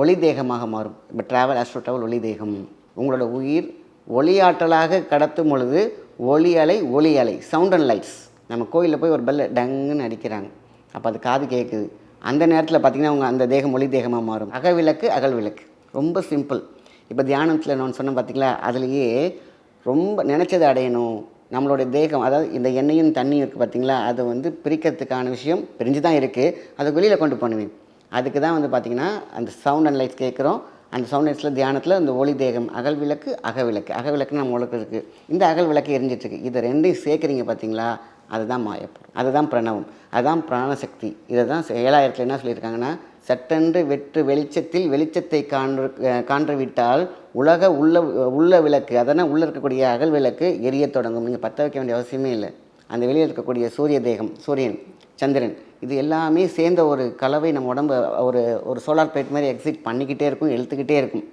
ஒளி தேகமாக மாறும். இப்போ ட்ராவல் ஆஸ்ட்ரோ ட்ராவல் ஒளி தேகம். உங்களோட உயிர் ஒளியாற்றலாக கடத்தும் பொழுது ஒளி அலை சவுண்ட் அண்ட் லைட்ஸ். நம்ம கோயிலில் போய் ஒரு பெல்ல டங்குன்னு அடிக்கிறாங்க, அப்போ அது காது கேட்குது. அந்த நேரத்தில் பார்த்திங்கன்னா உங்கள் அந்த தேகம் ஒளி தேகமாக மாறும். அகவிளக்கு அகல் விளக்கு ரொம்ப சிம்பிள். இப்போ தியானத்தில் நான் சொன்னேன் பார்த்திங்களா, அதுலேயே ரொம்ப நினச்சதை அடையணும். நம்மளுடைய தேகம், அதாவது இந்த எண்ணெயும் தண்ணியும் இருக்குது பார்த்திங்களா, அதை வந்து பிரிக்கிறதுக்கான விஷயம் பிரிஞ்சு தான் இருக்குது. அதை வெளியில் கொண்டு பண்ணுவேன். அதுக்கு தான் வந்து பார்த்திங்கன்னா அந்த சவுண்ட் அண்ட் லைட்ஸ் கேட்குறோம். அந்த சவுண்ட் லைட்ஸில் தியானத்தில் இந்த ஒளி தேகம் அகல் விளக்கு அகவிளக்கு நம்ம உலகம் இருக்குது. இந்த அகல் விளக்கு எரிஞ்சிட்ருக்கு. இதை ரெண்டையும் சேர்க்குறீங்க பார்த்திங்களா, அதுதான் மாயப்பொருள், அதுதான் பிரணவம், அதுதான் பிராணசக்தி. இதை தான் 7000 என்ன சொல்லியிருக்காங்கன்னா, சட்டென்று வெற்று வெளிச்சத்தில் வெளிச்சத்தை காண்றுவிட்டால் உலக உள்ள விளக்கு, அதனால் உள்ளே இருக்கக்கூடிய அகல் விளக்கு எரிய தொடங்கும். நீங்கள் பற்ற வைக்க வேண்டிய அவசியமே இல்லை. அந்த வெளியில் இருக்கக்கூடிய சூரிய தேகம், சூரியன், சந்திரன், இது எல்லாமே சேர்ந்த ஒரு கலவை நம்ம உடம்பு ஒரு சோலார் பிளேட் மாதிரி எக்ஸிட் பண்ணிக்கிட்டே இருக்கும், இழுத்துக்கிட்டே இருக்கும்.